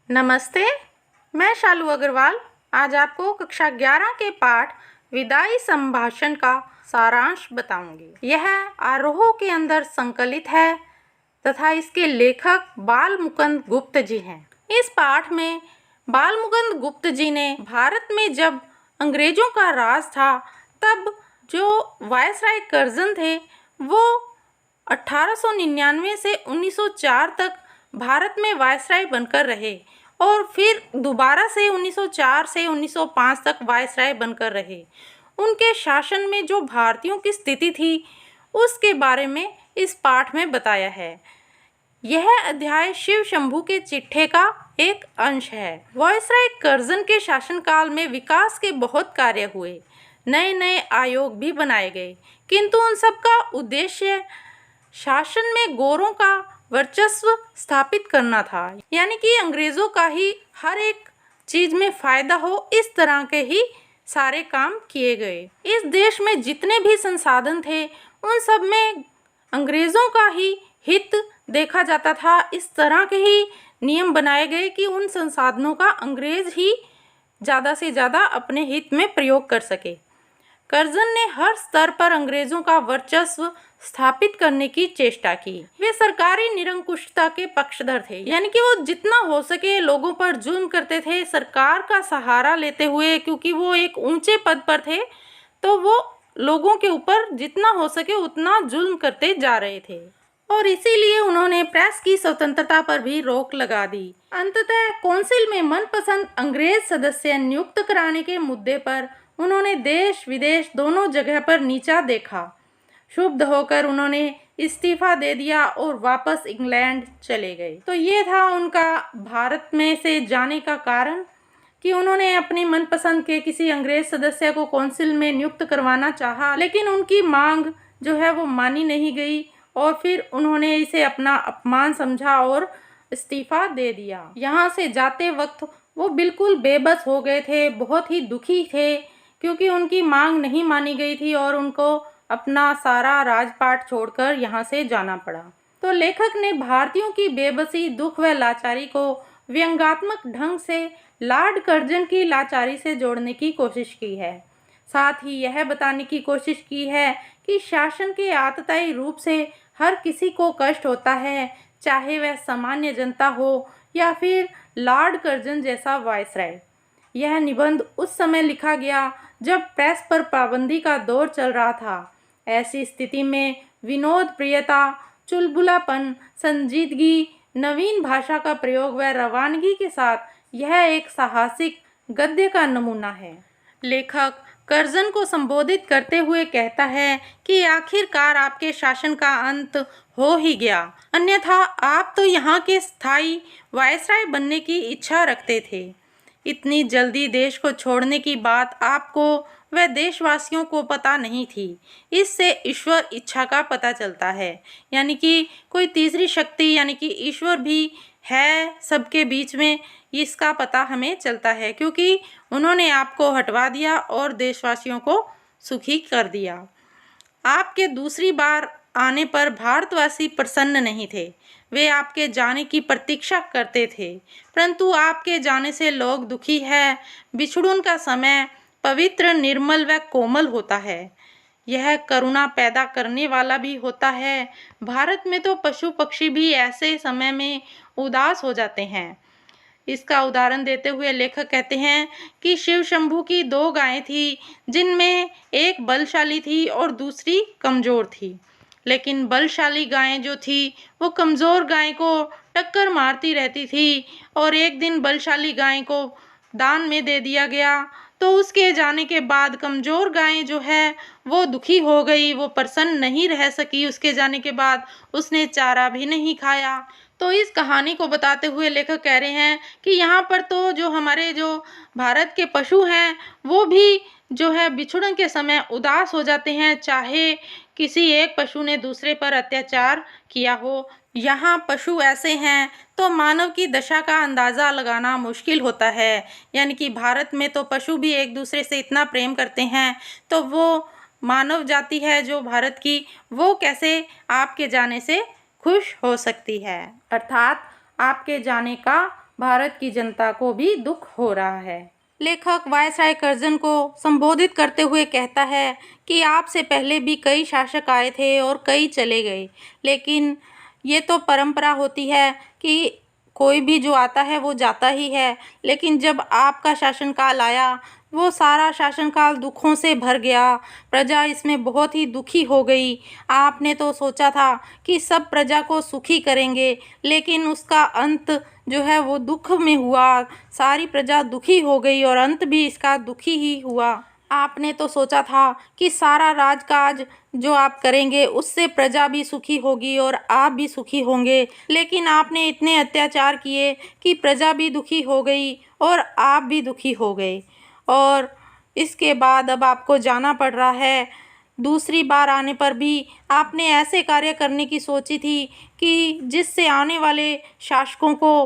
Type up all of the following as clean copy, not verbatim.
नमस्ते, मैं शालू अग्रवाल आज आपको कक्षा 11 के पाठ विदाई संभाषण का सारांश बताऊंगी। यह आरोह के अंदर संकलित है तथा इसके लेखक बाल मुकुंद गुप्त जी हैं। इस पाठ में बाल मुकुंद गुप्त जी ने भारत में जब अंग्रेजों का राज था तब जो वायसराय कर्जन थे वो 1899 से 1904 तक भारत में वायसराय बनकर रहे और फिर दोबारा से 1904 से 1905 तक वायसराय बनकर रहे। उनके शासन में जो भारतीयों की स्थिति थी उसके बारे में इस पाठ में बताया है। यह अध्याय शिव शंभू के चिट्ठे का एक अंश है। वायसराय कर्जन के शासनकाल में विकास के बहुत कार्य हुए, नए नए आयोग भी बनाए गए, किंतु उन सब का उद्देश्य शासन में गोरों का वर्चस्व स्थापित करना था, यानी कि अंग्रेजों का ही हर एक चीज में फायदा हो, इस तरह के ही सारे काम किए गए। इस देश में जितने भी संसाधन थे उन सब में अंग्रेजों का ही हित देखा जाता था। इस तरह के ही नियम बनाए गए कि उन संसाधनों का अंग्रेज ही ज़्यादा से ज़्यादा अपने हित में प्रयोग कर सके। कर्जन ने हर स्तर पर अंग्रेजों का वर्चस्व स्थापित करने की चेष्टा की। वे सरकारी निरंकुशता के पक्षधर थे, यानी कि वो जितना हो सके लोगों पर जुल्म करते थे सरकार का सहारा लेते हुए, क्योंकि वो एक ऊंचे पद पर थे तो वो लोगों के ऊपर जितना हो सके उतना जुल्म करते जा रहे थे और इसीलिए उन्होंने प्रेस की स्वतंत्रता पर भी रोक लगा दी। अंततः काउंसिल में मनपसंद अंग्रेज सदस्य नियुक्त कराने के मुद्दे पर उन्होंने देश विदेश दोनों जगह पर नीचा देखा। क्षुब्ध होकर उन्होंने इस्तीफा दे दिया और वापस इंग्लैंड चले गए। तो ये था उनका भारत में से जाने का कारण कि उन्होंने अपनी मनपसंद के किसी अंग्रेज सदस्य को काउंसिल में नियुक्त करवाना चाहा, लेकिन उनकी मांग जो है वो मानी नहीं गई और फिर उन्होंने इसे अपना अपमान समझा और इस्तीफा दे दिया। यहाँ से जाते वक्त वो बिल्कुल बेबस हो गए थे, बहुत ही दुखी थे क्योंकि उनकी मांग नहीं मानी गई थी और उनको अपना सारा राजपाट छोड़कर यहाँ से जाना पड़ा। तो लेखक ने भारतीयों की बेबसी, दुख व लाचारी को व्यंग्यात्मक ढंग से लॉर्ड कर्जन की लाचारी से जोड़ने की कोशिश की है। साथ ही यह बताने की कोशिश की है कि शासन के आतताई रूप से हर किसी को कष्ट होता है, चाहे वह सामान्य जनता हो या फिर लॉर्ड कर्जन जैसा वायसराय। यह निबंध उस समय लिखा गया जब प्रेस पर पाबंदी का दौर चल रहा था। ऐसी स्थिति में विनोद प्रियता, चुलबुलापन, संजीदगी, नवीन भाषा का प्रयोग व रवानगी के साथ यह एक साहसिक गद्य का नमूना है। लेखक कर्जन को संबोधित करते हुए कहता है कि आखिरकार आपके शासन का अंत हो ही गया, अन्यथा आप तो यहाँ के स्थायी वायसराय बनने की इच्छा रखते थे। इतनी जल्दी देश को छोड़ने की बात आपको व देशवासियों को पता नहीं थी। इससे ईश्वर इच्छा का पता चलता है, यानी कि कोई तीसरी शक्ति यानी कि ईश्वर भी है सबके बीच में, इसका पता हमें चलता है क्योंकि उन्होंने आपको हटवा दिया और देशवासियों को सुखी कर दिया। आपके दूसरी बार आने पर भारतवासी प्रसन्न नहीं थे, वे आपके जाने की प्रतीक्षा करते थे, परंतु आपके जाने से लोग दुखी है। बिछुड़न का समय पवित्र, निर्मल व कोमल होता है, यह करुणा पैदा करने वाला भी होता है। भारत में तो पशु पक्षी भी ऐसे समय में उदास हो जाते हैं। इसका उदाहरण देते हुए लेखक कहते हैं कि शिव शंभू की 2 गायें थी, जिनमें एक बलशाली थी और दूसरी कमज़ोर थी, लेकिन बलशाली गायें जो थी वो कमज़ोर गाय को टक्कर मारती रहती थी और एक दिन बलशाली गाय को दान में दे दिया गया। तो उसके जाने के बाद कमज़ोर गाय जो है वो दुखी हो गई, वो प्रसन्न नहीं रह सकी। उसके जाने के बाद उसने चारा भी नहीं खाया। तो इस कहानी को बताते हुए लेखक कह रहे हैं कि यहाँ पर तो जो हमारे जो भारत के पशु हैं वो भी जो है बिछुड़न के समय उदास हो जाते हैं, चाहे किसी एक पशु ने दूसरे पर अत्याचार किया हो। यहाँ पशु ऐसे हैं तो मानव की दशा का अंदाज़ा लगाना मुश्किल होता है, यानी कि भारत में तो पशु भी एक दूसरे से इतना प्रेम करते हैं, तो वो मानव जाति है जो भारत की, वो कैसे आपके जाने से खुश हो सकती है। अर्थात आपके जाने का भारत की जनता को भी दुख हो रहा है। लेखक वायसराय कर्जन को संबोधित करते हुए कहता है कि आपसे पहले भी कई शासक आए थे और कई चले गए, लेकिन ये तो परंपरा होती है कि कोई भी जो आता है वो जाता ही है। लेकिन जब आपका शासनकाल आया, वो सारा शासनकाल दुखों से भर गया। प्रजा इसमें बहुत ही दुखी हो गई। आपने तो सोचा था कि सब प्रजा को सुखी करेंगे, लेकिन उसका अंत जो है वो दुख में हुआ। सारी प्रजा दुखी हो गई और अंत भी इसका दुखी ही हुआ। आपने तो सोचा था कि सारा राजकाज जो आप करेंगे उससे प्रजा भी सुखी होगी और आप भी सुखी होंगे, लेकिन आपने इतने अत्याचार किए कि प्रजा भी दुखी हो गई और आप भी दुखी हो गए। और इसके बाद अब आपको जाना पड़ रहा है। दूसरी बार आने पर भी आपने ऐसे कार्य करने की सोची थी कि जिससे आने वाले शासकों को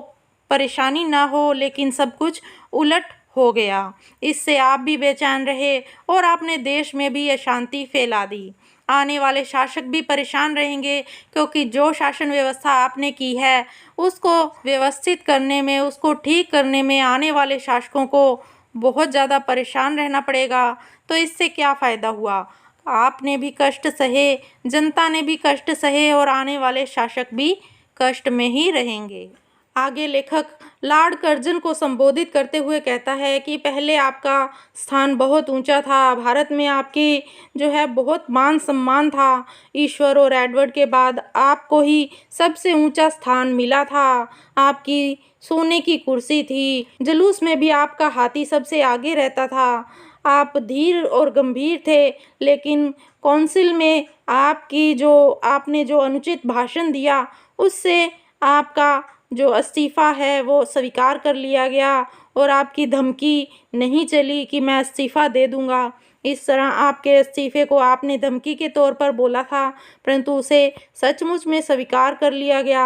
परेशानी ना हो, लेकिन सब कुछ उलट हो गया। इससे आप भी बेचैन रहे और आपने देश में भी अशांति फैला दी। आने वाले शासक भी परेशान रहेंगे, क्योंकि जो शासन व्यवस्था आपने की है उसको व्यवस्थित करने में, उसको ठीक करने में आने वाले शासकों को बहुत ज़्यादा परेशान रहना पड़ेगा। तो इससे क्या फ़ायदा हुआ? आपने भी कष्ट सहे, जनता ने भी कष्ट सहे और आने वाले शासक भी कष्ट में ही रहेंगे। आगे लेखक लॉर्ड कर्जन को संबोधित करते हुए कहता है कि पहले आपका स्थान बहुत ऊंचा था, भारत में आपकी जो है बहुत मान सम्मान था। ईश्वर और एडवर्ड के बाद आपको ही सबसे ऊंचा स्थान मिला था। आपकी सोने की कुर्सी थी, जुलूस में भी आपका हाथी सबसे आगे रहता था। आप धीर और गंभीर थे, लेकिन काउंसिल में आपने जो अनुचित भाषण दिया उससे आपका जो इस्तीफ़ा है वो स्वीकार कर लिया गया और आपकी धमकी नहीं चली कि मैं इस्तीफ़ा दे दूंगा। इस तरह आपके इस्तीफ़े को आपने धमकी के तौर पर बोला था, परंतु उसे सचमुच में स्वीकार कर लिया गया।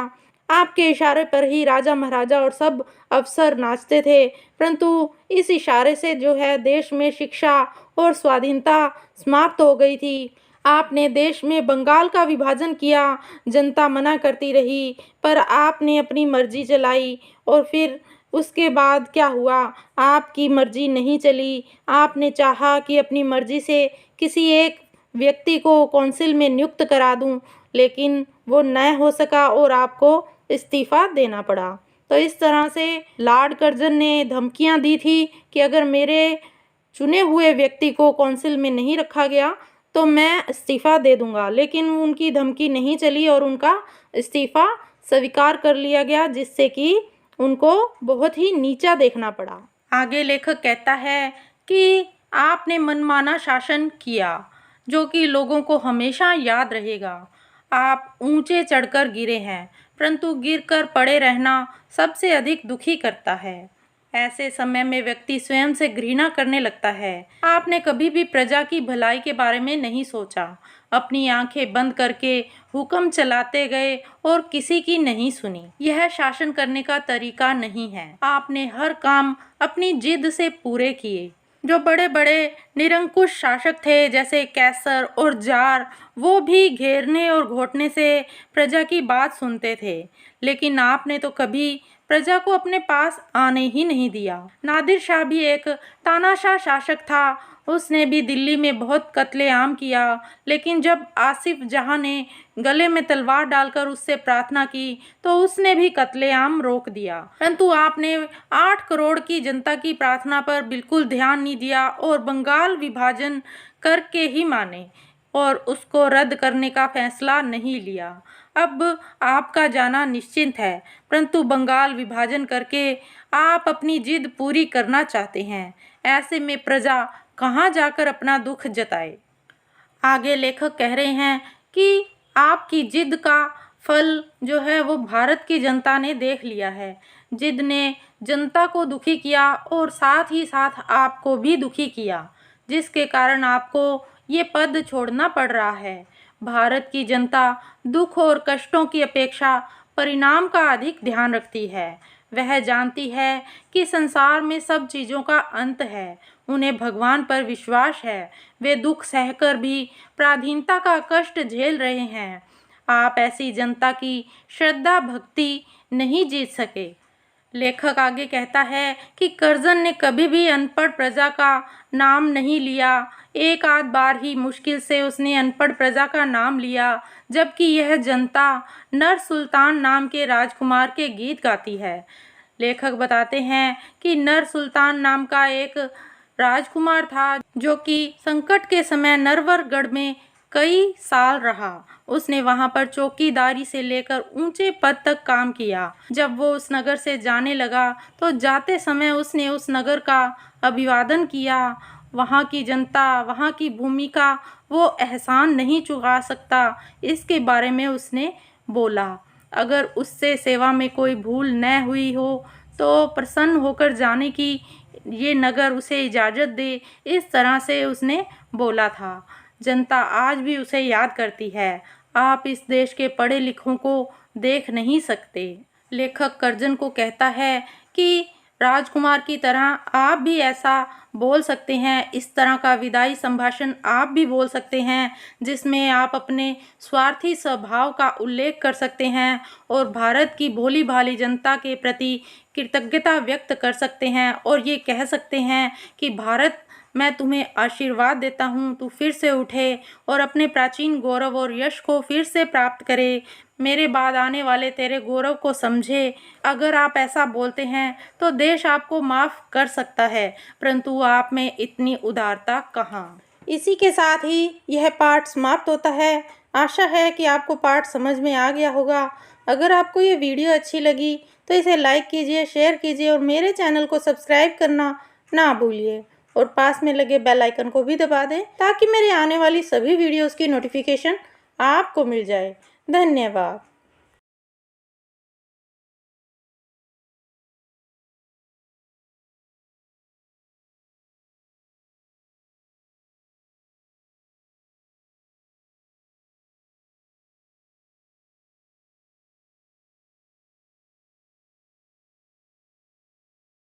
आपके इशारे पर ही राजा महाराजा और सब अफसर नाचते थे, परंतु इस इशारे से जो है देश में शिक्षा और स्वाधीनता समाप्त हो गई थी। आपने देश में बंगाल का विभाजन किया, जनता मना करती रही, पर आपने अपनी मर्जी चलाई और फिर उसके बाद क्या हुआ? आपकी मर्जी नहीं चली। आपने चाहा कि अपनी मर्जी से किसी एक व्यक्ति को काउंसिल में नियुक्त करा दूं, लेकिन वो न हो सका और आपको इस्तीफ़ा देना पड़ा। तो इस तरह से लॉर्ड कर्जन ने धमकियां दी थी कि अगर मेरे चुने हुए व्यक्ति को काउंसिल में नहीं रखा गया तो मैं इस्तीफ़ा दे दूंगा, लेकिन उनकी धमकी नहीं चली और उनका इस्तीफ़ा स्वीकार कर लिया गया, जिससे कि उनको बहुत ही नीचा देखना पड़ा। आगे लेखक कहता है कि आपने मनमाना शासन किया, जो कि लोगों को हमेशा याद रहेगा। आप ऊंचे चढ़कर गिरे हैं, परंतु गिरकर पड़े रहना सबसे अधिक दुखी करता है। ऐसे समय में व्यक्ति स्वयं से घृणा करने लगता है। आपने कभी भी प्रजा की भलाई के बारे में नहीं सोचा, अपनी आंखें बंद करके हुक्म चलाते गए और किसी की नहीं सुनी। यह शासन करने का तरीका नहीं है। आपने हर काम अपनी जिद से पूरे किए। जो बड़े बड़े निरंकुश शासक थे जैसे कैसर और जार, वो भी घेरने और घोटने से प्रजा की बात सुनते थे, लेकिन आपने तो कभी प्रजा को अपने पास आने ही नहीं दिया। नादिर शाह भी एक तानाशाह शासक था। उसने भी दिल्ली में बहुत कत्लेआम किया, लेकिन जब आसिफ जहां ने गले में तलवार डालकर उससे प्रार्थना की तो उसने भी कत्लेआम रोक दिया। परंतु आपने 8 करोड़ की जनता की प्रार्थना पर बिल्कुल ध्यान नहीं दिया और बंगाल विभाजन करके ही माने और उसको रद्द करने का फैसला नहीं लिया। अब आपका जाना निश्चिंत है, परंतु बंगाल विभाजन करके आप अपनी जिद पूरी करना चाहते हैं। ऐसे में प्रजा कहाँ जाकर अपना दुख जताए? आगे लेखक कह रहे हैं कि आपकी जिद का फल जो है वो भारत की जनता ने देख लिया है। जिद ने जनता को दुखी किया और साथ ही साथ आपको भी दुखी किया, जिसके कारण आपको ये पद छोड़ना पड़ रहा है। भारत की जनता दुख और कष्टों की अपेक्षा परिणाम का अधिक ध्यान रखती है। वह जानती है कि संसार में सब चीज़ों का अंत है। उन्हें भगवान पर विश्वास है। वे दुख सहकर भी पराधीनता का कष्ट झेल रहे हैं। आप ऐसी जनता की श्रद्धा भक्ति नहीं जीत सके। लेखक आगे कहता है कि कर्जन ने कभी भी अनपढ़ प्रजा का नाम नहीं लिया। एक आध बार ही मुश्किल से उसने अनपढ़ प्रजा का नाम लिया, जबकि यह जनता नर सुल्तान नाम के राजकुमार के गीत गाती है। लेखक बताते हैं कि नर सुल्तान नाम का एक राजकुमार था जो कि संकट के समय नरवरगढ़ में कई साल रहा। उसने वहां पर चौकीदारी से लेकर ऊंचे पद तक काम किया। जब वो उस नगर से जाने लगा तो जाते समय उसने उस नगर का अभिवादन किया। वहां की जनता, वहां की भूमि का वो एहसान नहीं चुका सकता, इसके बारे में उसने बोला। अगर उससे सेवा में कोई भूल न हुई हो तो प्रसन्न होकर जाने की ये नगर उसे इजाज़त दे, इस तरह से उसने बोला था। जनता आज भी उसे याद करती है। आप इस देश के पढ़े लिखों को देख नहीं सकते। लेखक कर्जन को कहता है कि राजकुमार की तरह आप भी ऐसा बोल सकते हैं, इस तरह का विदाई संभाषण आप भी बोल सकते हैं जिसमें आप अपने स्वार्थी स्वभाव का उल्लेख कर सकते हैं और भारत की भोली भाली जनता के प्रति कृतज्ञता व्यक्त कर सकते हैं और ये कह सकते हैं कि भारत, मैं तुम्हें आशीर्वाद देता हूँ, तू फिर से उठे और अपने प्राचीन गौरव और यश को फिर से प्राप्त करे, मेरे बाद आने वाले तेरे गौरव को समझे। अगर आप ऐसा बोलते हैं तो देश आपको माफ़ कर सकता है, परंतु आप में इतनी उदारता कहाँ। इसी के साथ ही यह पाठ समाप्त होता है। आशा है कि आपको पाठ समझ में आ गया होगा। अगर आपको ये वीडियो अच्छी लगी तो इसे लाइक कीजिए, शेयर कीजिए और मेरे चैनल को सब्सक्राइब करना ना भूलिए और पास में लगे बेल आइकन को भी दबा दें ताकि मेरे आने वाली सभी वीडियोस की नोटिफिकेशन आपको मिल जाए। धन्यवाद।